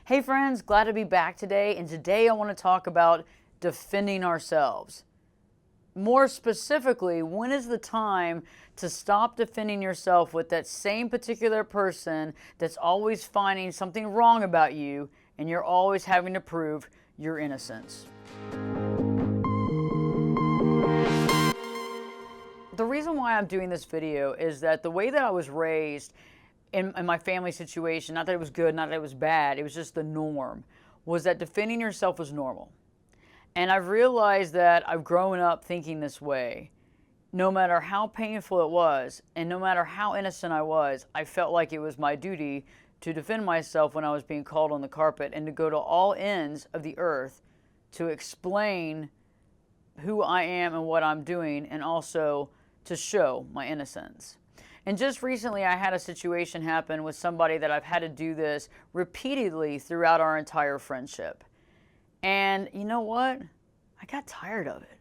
Hey friends, glad to be back today, and today I want to talk about defending ourselves. More specifically, when is the time to stop defending yourself with that same particular person that's always finding something wrong about you and you're always having to prove your innocence? The reason why I'm doing this video is that the way that I was raised in my family situation, not that it was good, not that it was bad, it was just the norm, was that defending yourself was normal. And I've realized that I've grown up thinking this way. No matter how painful it was, and no matter how innocent I was, I felt like it was my duty to defend myself when I was being called on the carpet and to go to all ends of the earth to explain who I am and what I'm doing, and also to show my innocence. And just recently I had a situation happen with somebody that I've had to do this repeatedly throughout our entire friendship. And you know what? I got tired of it.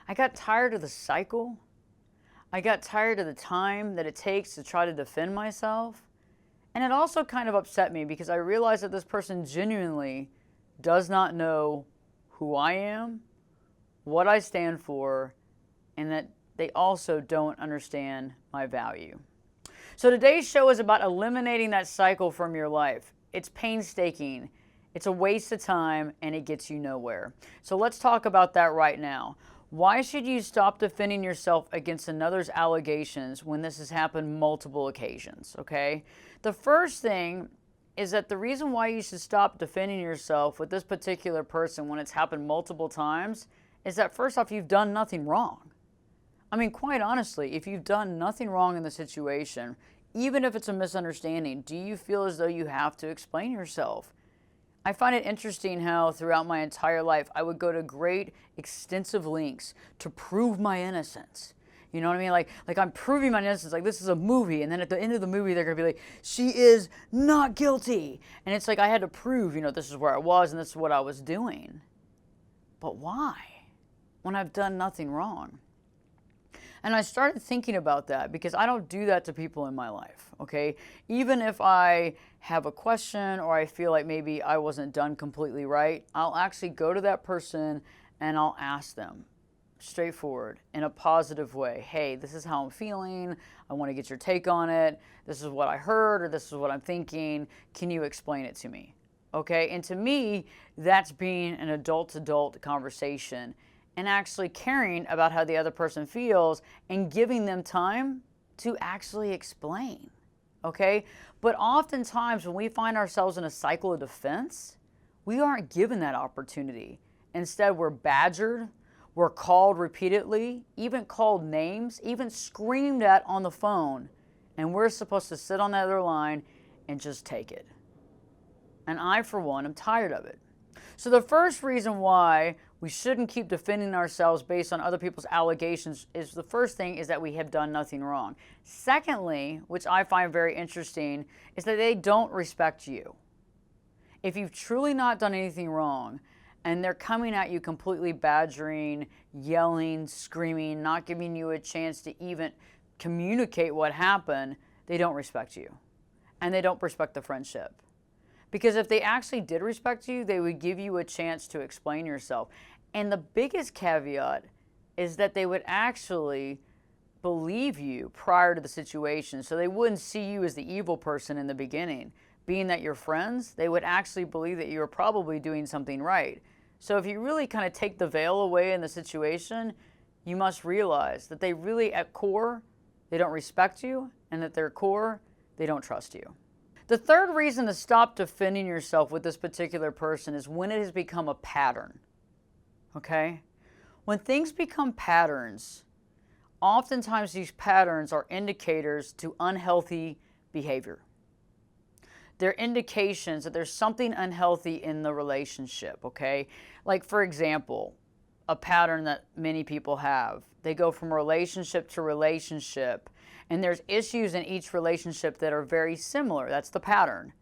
I got tired of the cycle. I got tired of the time that it takes to try to defend myself. And it also kind of upset me because I realized that this person genuinely does not know who I am, what I stand for, and that they also don't understand my value. So today's show is about eliminating that cycle from your life. It's painstaking, it's a waste of time, and it gets you nowhere. So let's talk about that right now. Why should you stop defending yourself against another's allegations when this has happened multiple occasions, okay? The first thing is that the reason why you should stop defending yourself with this particular person when it's happened multiple times is that first off, you've done nothing wrong. I mean, quite honestly, if you've done nothing wrong in the situation, even if it's a misunderstanding, do you feel as though you have to explain yourself? I find it interesting how throughout my entire life, I would go to great extensive lengths to prove my innocence. You know what I mean? Like I'm proving my innocence, like this is a movie, and then at the end of the movie, they're gonna be like, she is not guilty. And it's like I had to prove, this is where I was and this is what I was doing. But why? When I've done nothing wrong. And I started thinking about that because I don't do that to people in my life, okay? Even if I have a question or I feel like maybe I wasn't done completely right, I'll actually go to that person and I'll ask them straightforward in a positive way. Hey, this is how I'm feeling. I want to get your take on it. This is what I heard, or this is what I'm thinking. Can you explain it to me? Okay? And to me, that's being an adult-to-adult conversation and actually caring about how the other person feels and giving them time to actually explain, okay? But oftentimes when we find ourselves in a cycle of defense, we aren't given that opportunity. Instead, we're badgered, we're called repeatedly, even called names, even screamed at on the phone, and we're supposed to sit on the other line and just take it. And I, for one, am tired of it. So the first reason why we shouldn't keep defending ourselves based on other people's allegations is the first thing is that we have done nothing wrong. Secondly, which I find very interesting, is that they don't respect you. If you've truly not done anything wrong and they're coming at you completely badgering, yelling, screaming, not giving you a chance to even communicate what happened, they don't respect you. And they don't respect the friendship. Because if they actually did respect you, they would give you a chance to explain yourself. And the biggest caveat is that they would actually believe you prior to the situation. So they wouldn't see you as the evil person in the beginning. Being that you're friends, they would actually believe that you were probably doing something right. So if you really kind of take the veil away in the situation, you must realize that they really, at core, they don't respect you, and at their core, they don't trust you. The third reason to stop defending yourself with this particular person is when it has become a pattern, okay? When things become patterns, oftentimes these patterns are indicators to unhealthy behavior. They're indications that there's something unhealthy in the relationship, okay? Like, for example, a pattern that many people have. They go from relationship to relationship, and there's issues in each relationship that are very similar. That's the pattern.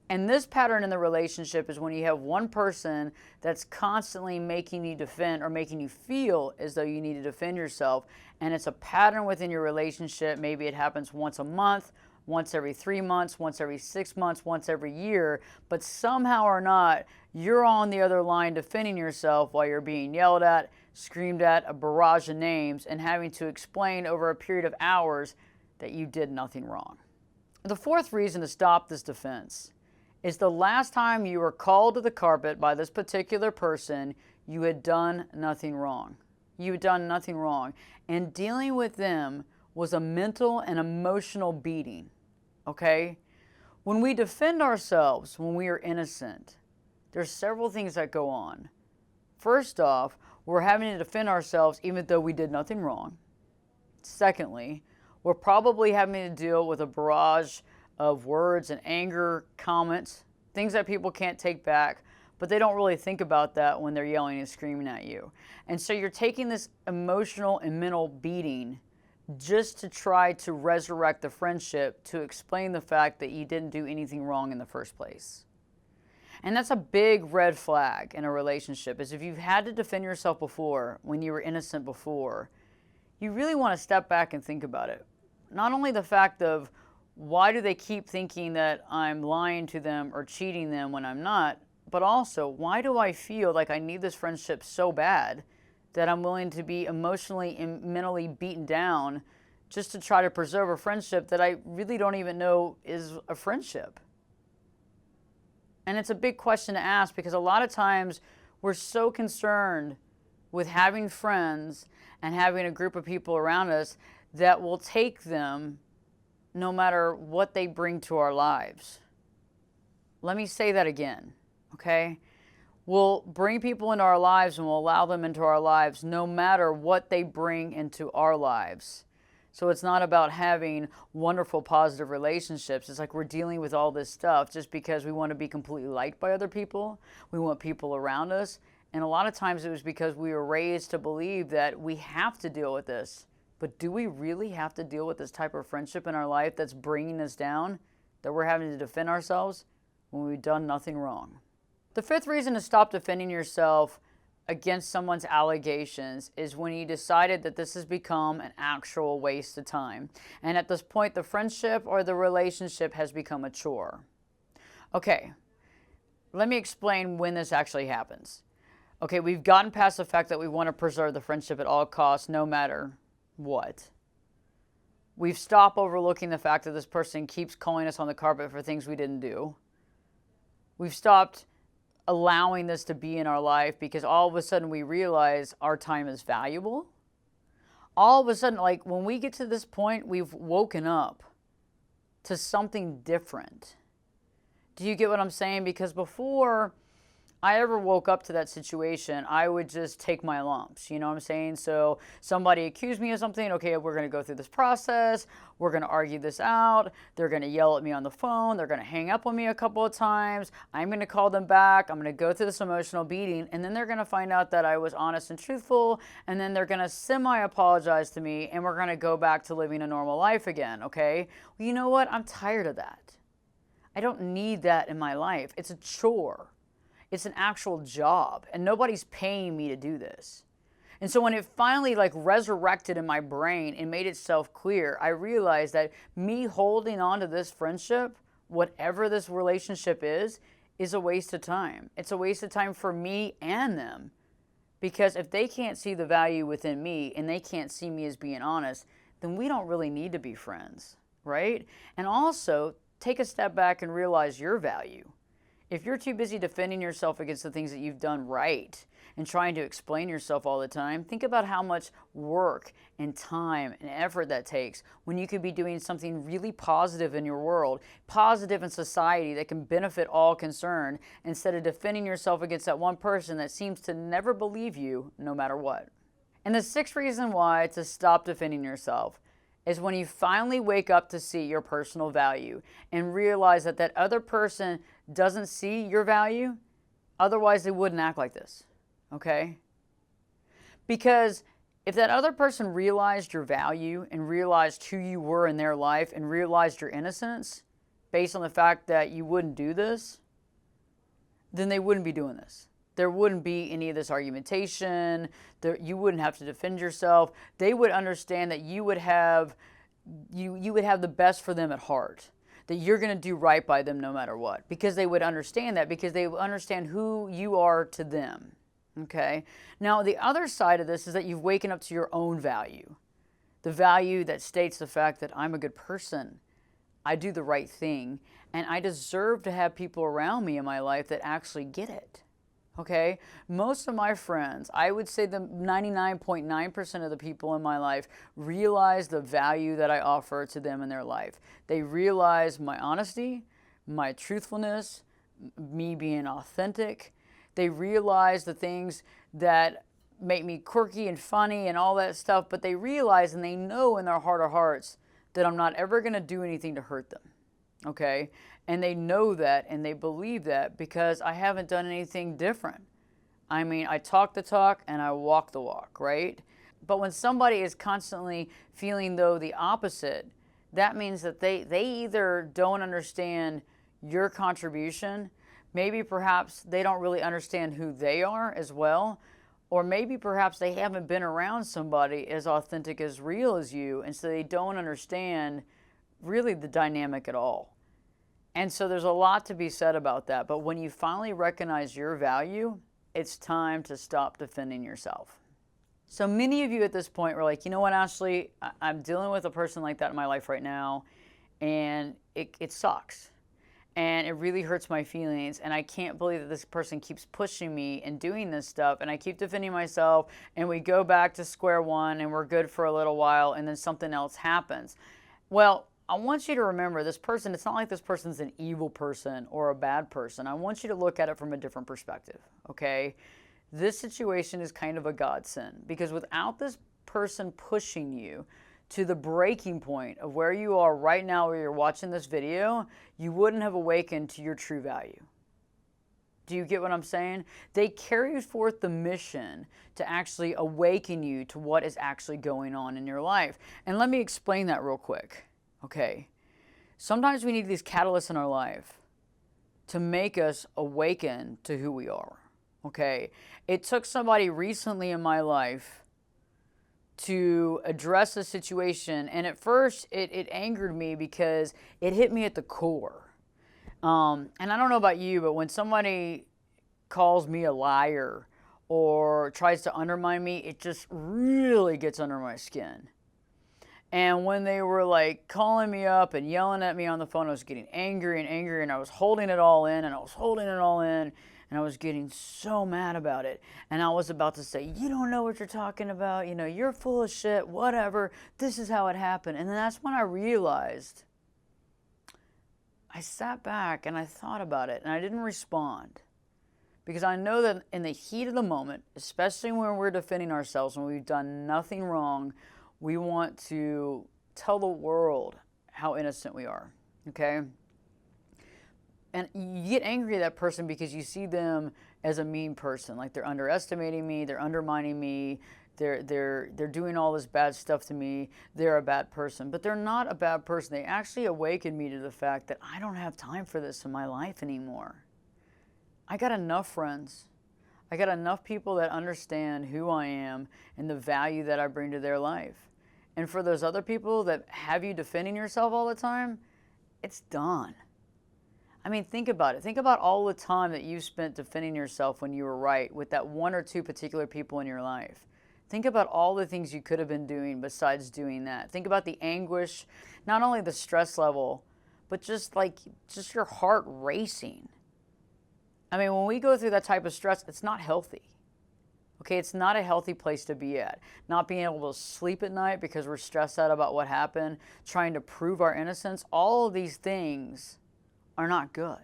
And this pattern in the relationship is when you have one person that's constantly making you defend or making you feel as though you need to defend yourself, and it's a pattern within your relationship. Maybe it happens once a month, once every 3 months, once every 6 months, once every year, but somehow or not, you're on the other line defending yourself while you're being yelled at, screamed at, a barrage of names, and having to explain over a period of hours that you did nothing wrong. The fourth reason to stop this defense is the last time you were called to the carpet by this particular person, you had done nothing wrong. You had done nothing wrong. And dealing with them was a mental and emotional beating, okay? When we defend ourselves, when we are innocent, there's several things that go on. First off, we're having to defend ourselves even though we did nothing wrong. Secondly, we're probably having to deal with a barrage of words and anger, comments, things that people can't take back, but they don't really think about that when they're yelling and screaming at you. And so you're taking this emotional and mental beating just to try to resurrect the friendship, to explain the fact that you didn't do anything wrong in the first place. And that's a big red flag in a relationship, is if you've had to defend yourself before, when you were innocent before, you really want to step back and think about it. Not only the fact of, why do they keep thinking that I'm lying to them or cheating them when I'm not? But also, why do I feel like I need this friendship so bad that I'm willing to be emotionally and mentally beaten down just to try to preserve a friendship that I really don't even know is a friendship? And it's a big question to ask, because a lot of times we're so concerned with having friends and having a group of people around us that will take them no matter what they bring to our lives. Let me say that again, okay? We'll bring people into our lives and we'll allow them into our lives no matter what they bring into our lives. So it's not about having wonderful, positive relationships. It's like we're dealing with all this stuff just because we want to be completely liked by other people. We want people around us. And a lot of times it was because we were raised to believe that we have to deal with this. But do we really have to deal with this type of friendship in our life that's bringing us down, that we're having to defend ourselves when we've done nothing wrong? The fifth reason to stop defending yourself against someone's allegations is when you decided that this has become an actual waste of time. And at this point, the friendship or the relationship has become a chore. Okay, let me explain when this actually happens. Okay, we've gotten past the fact that we want to preserve the friendship at all costs, no matter what. We've stopped overlooking the fact that this person keeps calling us on the carpet for things we didn't do. We've stopped allowing this to be in our life because all of a sudden we realize our time is valuable. All of a sudden, like when we get to this point, we've woken up to something different. Do you get what I'm saying? Because before I ever woke up to that situation, I would just take my lumps, you know what I'm saying? So somebody accused me of something, okay, we're going to go through this process, we're going to argue this out, they're going to yell at me on the phone, they're going to hang up on me a couple of times, I'm going to call them back, I'm going to go through this emotional beating, and then they're going to find out that I was honest and truthful, and then they're going to semi-apologize to me, and we're going to go back to living a normal life again, okay? Well, you know what? I'm tired of that. I don't need that in my life. It's a chore. It's an actual job, and nobody's paying me to do this. And so when it finally resurrected in my brain and made itself clear, I realized that me holding on to this friendship, whatever this relationship is a waste of time. It's a waste of time for me and them. Because if they can't see the value within me and they can't see me as being honest, then we don't really need to be friends, right? And also, take a step back and realize your value. If you're too busy defending yourself against the things that you've done right and trying to explain yourself all the time, think about how much work and time and effort that takes when you could be doing something really positive in your world, positive in society that can benefit all concerned, instead of defending yourself against that one person that seems to never believe you no matter what. And the sixth reason why to stop defending yourself is when you finally wake up to see your personal value and realize that that other person doesn't see your value, otherwise they wouldn't act like this, okay? Because if that other person realized your value and realized who you were in their life and realized your innocence based on the fact that you wouldn't do this, then they wouldn't be doing this. There wouldn't be any of this argumentation. You wouldn't have to defend yourself. They would understand that you would have you would have the best for them at heart, that you're going to do right by them no matter what, because they would understand that, because they would understand who you are to them. Okay? Now, the other side of this is that you've waken up to your own value. The value that states the fact that I'm a good person, I do the right thing, and I deserve to have people around me in my life that actually get it. Okay? Most of my friends, I would say the 99.9% of the people in my life realize the value that I offer to them in their life. They realize my honesty, my truthfulness, me being authentic. They realize the things that make me quirky and funny and all that stuff, but they realize and they know in their heart of hearts that I'm not ever going to do anything to hurt them. Okay? And they know that and they believe that because I haven't done anything different. I mean, I talk the talk and I walk the walk, right? But when somebody is constantly feeling, though, the opposite, that means that they either don't understand your contribution, maybe perhaps they don't really understand who they are as well, or maybe perhaps they haven't been around somebody as authentic, as real as you, and so they don't understand really the dynamic at all. And so there's a lot to be said about that. But when you finally recognize your value, it's time to stop defending yourself. So many of you at this point were like, you know what, Ashley, I'm dealing with a person like that in my life right now, and it sucks. And it really hurts my feelings, and I can't believe that this person keeps pushing me and doing this stuff, and I keep defending myself, and we go back to square one, and we're good for a little while, and then something else happens. Well, I want you to remember this person, it's not like this person's an evil person or a bad person. I want you to look at it from a different perspective, okay? This situation is kind of a godsend, because without this person pushing you to the breaking point of where you are right now where you're watching this video, you wouldn't have awakened to your true value. Do you get what I'm saying? They carried forth the mission to actually awaken you to what is actually going on in your life. And let me explain that real quick. Okay, sometimes we need these catalysts in our life to make us awaken to who we are. Okay, it took somebody recently in my life to address a situation, and at first it angered me because it hit me at the core. And I don't know about you, but when somebody calls me a liar or tries to undermine me, it just really gets under my skin. And when they were like calling me up and yelling at me on the phone, I was getting angry and angry, and I was holding it all in, and I was holding it all in, and I was getting so mad about it. And I was about to say, you don't know what you're talking about, you know, you're full of shit, whatever, this is how it happened. And then that's when I realized, I sat back and I thought about it, and I didn't respond. Because I know that in the heat of the moment, especially when we're defending ourselves, when we've done nothing wrong, we want to tell the world how innocent we are, okay? And you get angry at that person because you see them as a mean person, like they're underestimating me, they're undermining me, they're doing all this bad stuff to me, they're a bad person. But they're not a bad person. They actually awakened me to the fact that I don't have time for this in my life anymore. I got enough friends. I got enough people that understand who I am and the value that I bring to their life. And for those other people that have you defending yourself all the time, it's done. I mean, think about it. Think about all the time that you spent defending yourself when you were right with that one or two particular people in your life. Think about all the things you could have been doing besides doing that. Think about the anguish, not only the stress level, but just your heart racing. I mean, when we go through that type of stress, it's not healthy. Okay, it's not a healthy place to be at. Not being able to sleep at night because we're stressed out about what happened, trying to prove our innocence, all of these things are not good.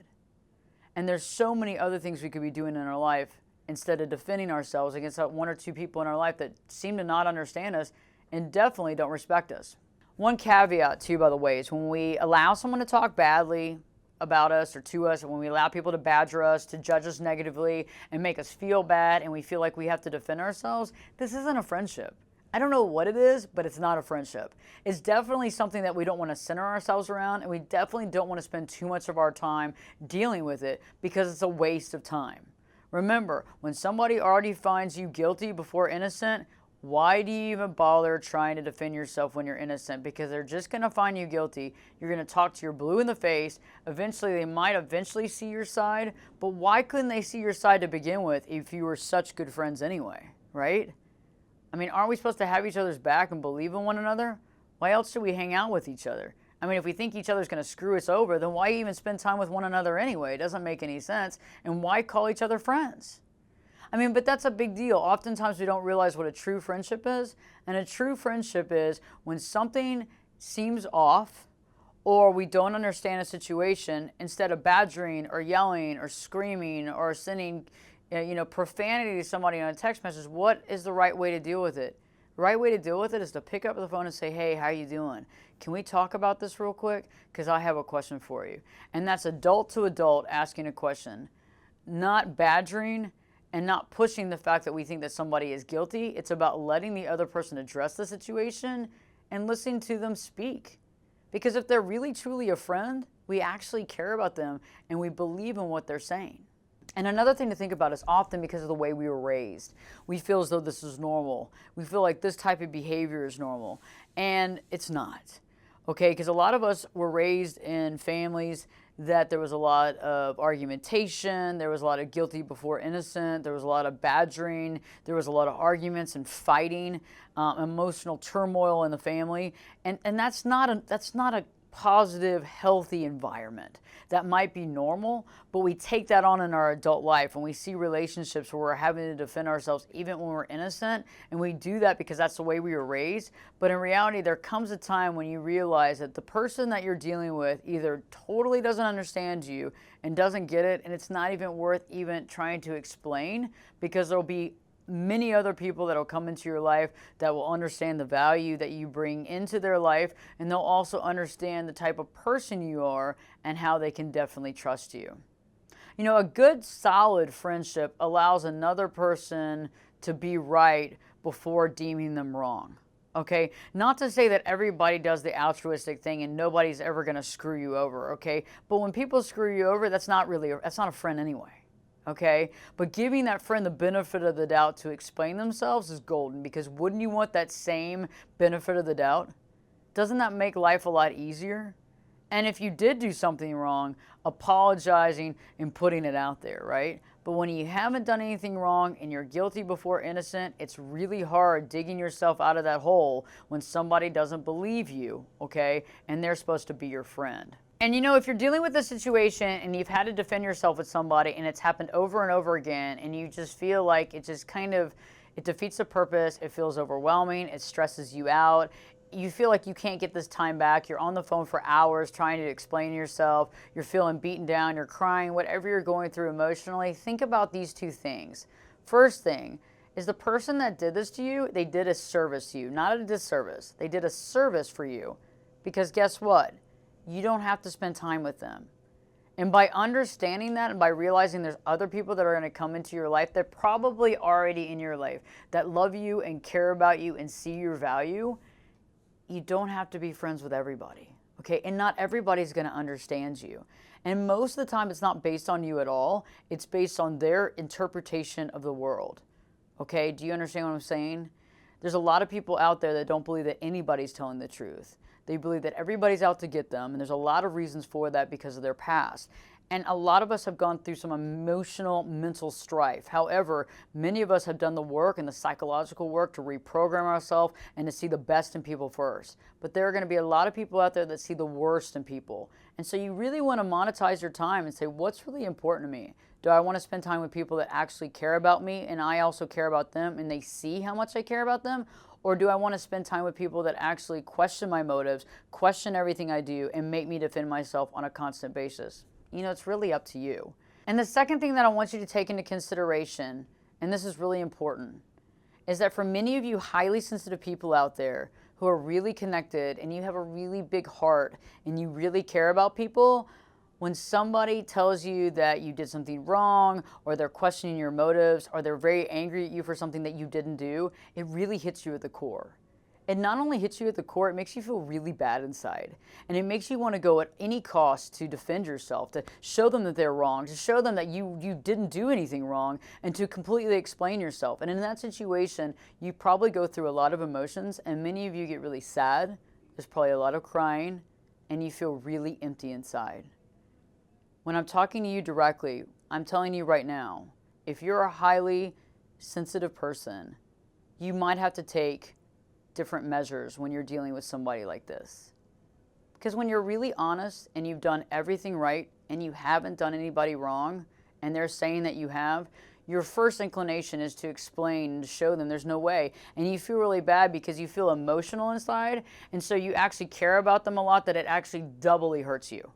And there's so many other things we could be doing in our life instead of defending ourselves against that one or two people in our life that seem to not understand us and definitely don't respect us. One caveat too, by the way, is when we allow someone to talk badly about us or to us, and when we allow people to badger us, to judge us negatively and make us feel bad and we feel like we have to defend ourselves, this isn't a friendship. I don't know what it is, but it's not a friendship. It's definitely something that we don't want to center ourselves around, and we definitely don't want to spend too much of our time dealing with it because it's a waste of time. Remember, when somebody already finds you guilty before innocent, Why do you even bother trying to defend yourself when you're innocent? Because they're just going to find you guilty. You're going to talk to your blue in the face. Eventually, they might eventually see your side. But why couldn't they see your side to begin with if you were such good friends anyway, right? I mean, aren't we supposed to have each other's back and believe in one another? Why else do we hang out with each other? I mean, if we think each other's going to screw us over, then why even spend time with one another anyway? It doesn't make any sense. And why call each other friends? I mean, but that's a big deal. Oftentimes we don't realize what a true friendship is. And a true friendship is when something seems off or we don't understand a situation, instead of badgering or yelling or screaming or sending profanity to somebody on a text message, what is the right way to deal with it? The right way to deal with it is to pick up the phone and say, hey, how you doing? Can we talk about this real quick? Because I have a question for you. And that's adult to adult asking a question, not badgering and not pushing the fact that we think that somebody is guilty. It's about letting the other person address the situation and listening to them speak. Because if they're really truly a friend, we actually care about them and we believe in what they're saying. And another thing to think about is often because of the way we were raised, we feel as though this is normal. We feel like this type of behavior is normal, and it's not. Okay, because a lot of us were raised in families that there was a lot of argumentation, there was a lot of guilty before innocent, there was a lot of badgering, there was a lot of arguments and fighting, emotional turmoil in the family, and that's not a positive, healthy environment. That might be normal, but we take that on in our adult life and we see relationships where we're having to defend ourselves even when we're innocent, and we do that because that's the way we were raised. But in reality, there comes a time when you realize that the person that you're dealing with either totally doesn't understand you and doesn't get it, and it's not even worth even trying to explain, because there'll be many other people that will come into your life that will understand the value that you bring into their life, and they'll also understand the type of person you are and how they can definitely trust you. You know, a good solid friendship allows another person to be right before deeming them wrong. Okay, not to say that everybody does the altruistic thing and nobody's ever going to screw you over, okay? But when people screw you over, that's not a friend anyway. Okay, but giving that friend the benefit of the doubt to explain themselves is golden, because wouldn't you want that same benefit of the doubt? Doesn't that make life a lot easier? And if you did do something wrong, apologizing and putting it out there, right? But when you haven't done anything wrong and you're guilty before innocent, it's really hard digging yourself out of that hole when somebody doesn't believe you, okay, and they're supposed to be your friend. And you know, if you're dealing with a situation and you've had to defend yourself with somebody and it's happened over and over again, and you just feel like it defeats the purpose, it feels overwhelming, it stresses you out, you feel like you can't get this time back, you're on the phone for hours trying to explain yourself, you're feeling beaten down, you're crying, whatever you're going through emotionally, think about these two things. First thing is, the person that did this to you, they did a service to you, not a disservice. They did a service for you, because guess what? You don't have to spend time with them. And by understanding that and by realizing there's other people that are going to come into your life, they're probably already in your life, that love you and care about you and see your value, you don't have to be friends with everybody. Okay? And not everybody's going to understand you. And most of the time it's not based on you at all. It's based on their interpretation of the world. Okay? Do you understand what I'm saying? There's a lot of people out there that don't believe that anybody's telling the truth. They believe that everybody's out to get them, and there's a lot of reasons for that because of their past. And a lot of us have gone through some emotional, mental strife. However, many of us have done the work and the psychological work to reprogram ourselves and to see the best in people first. But there are going to be a lot of people out there that see the worst in people. And so you really want to monetize your time and say, what's really important to me? Do I want to spend time with people that actually care about me and I also care about them and they see how much I care about them? Or do I want to spend time with people that actually question my motives, question everything I do, and make me defend myself on a constant basis? You know, it's really up to you. And the second thing that I want you to take into consideration, and this is really important, is that for many of you highly sensitive people out there who are really connected and you have a really big heart and you really care about people, when somebody tells you that you did something wrong, or they're questioning your motives, or they're very angry at you for something that you didn't do, it really hits you at the core. it not only hits you at the core, it makes you feel really bad inside. And it makes you want to go at any cost to defend yourself, to show them that they're wrong, to show them that you didn't do anything wrong, and to completely explain yourself. And in that situation, you probably go through a lot of emotions, and many of you get really sad. There's probably a lot of crying, and you feel really empty inside. When I'm talking to you directly, I'm telling you right now, if you're a highly sensitive person, you might have to take different measures when you're dealing with somebody like this. Because when you're really honest and you've done everything right and you haven't done anybody wrong, and they're saying that you have, your first inclination is to explain and to show them there's no way. And you feel really bad because you feel emotional inside, and so you actually care about them a lot, that it actually doubly hurts you.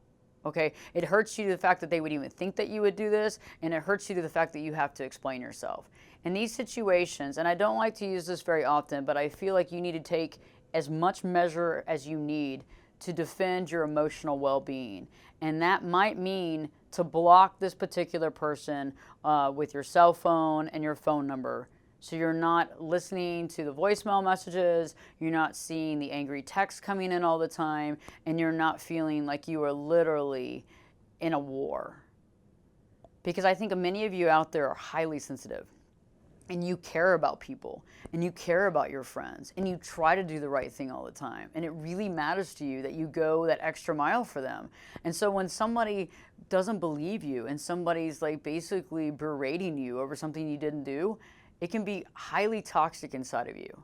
Okay? It hurts you to the fact that they would even think that you would do this, and it hurts you to the fact that you have to explain yourself. In these situations, and I don't like to use this very often, but I feel like you need to take as much measure as you need to defend your emotional well-being. And that might mean to block this particular person with your cell phone and your phone number. So you're not listening to the voicemail messages, you're not seeing the angry texts coming in all the time, and you're not feeling like you are literally in a war. Because I think many of you out there are highly sensitive, and you care about people, and you care about your friends, and you try to do the right thing all the time, and it really matters to you that you go that extra mile for them. And so when somebody doesn't believe you, and somebody's like basically berating you over something you didn't do, it can be highly toxic inside of you.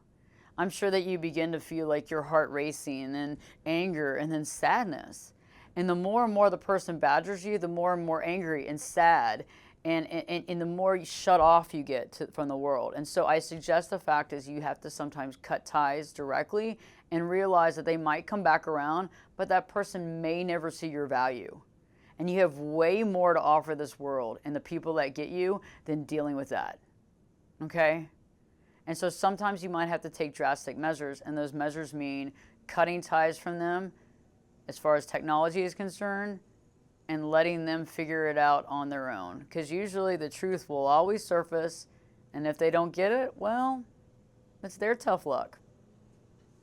I'm sure that you begin to feel like your heart racing, and then anger, and then sadness. And the more and more the person badgers you, the more and more angry and sad, and the more shut off you get from the world. And so I suggest the fact is you have to sometimes cut ties directly and realize that they might come back around, but that person may never see your value. And you have way more to offer this world and the people that get you than dealing with that. Okay? And so sometimes you might have to take drastic measures, and those measures mean cutting ties from them as far as technology is concerned, and letting them figure it out on their own. Because usually the truth will always surface, and if they don't get it, well, it's their tough luck.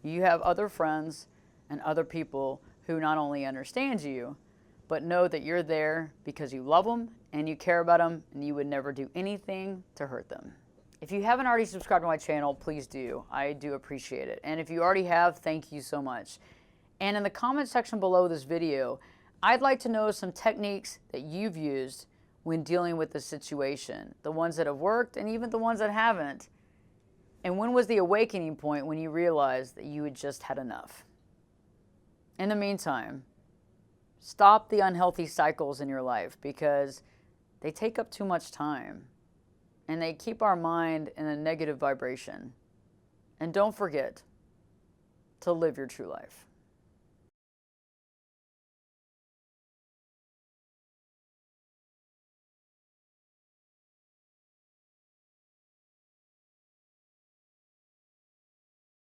You have other friends and other people who not only understand you, but know that you're there because you love them and you care about them, and you would never do anything to hurt them. If you haven't already subscribed to my channel, please do. I do appreciate it. And if you already have, thank you so much. And in the comment section below this video, I'd like to know some techniques that you've used when dealing with the situation, the ones that have worked and even the ones that haven't. And when was the awakening point when you realized that you had just had enough? In the meantime, stop the unhealthy cycles in your life, because they take up too much time and they keep our mind in a negative vibration. And don't forget to live your true life.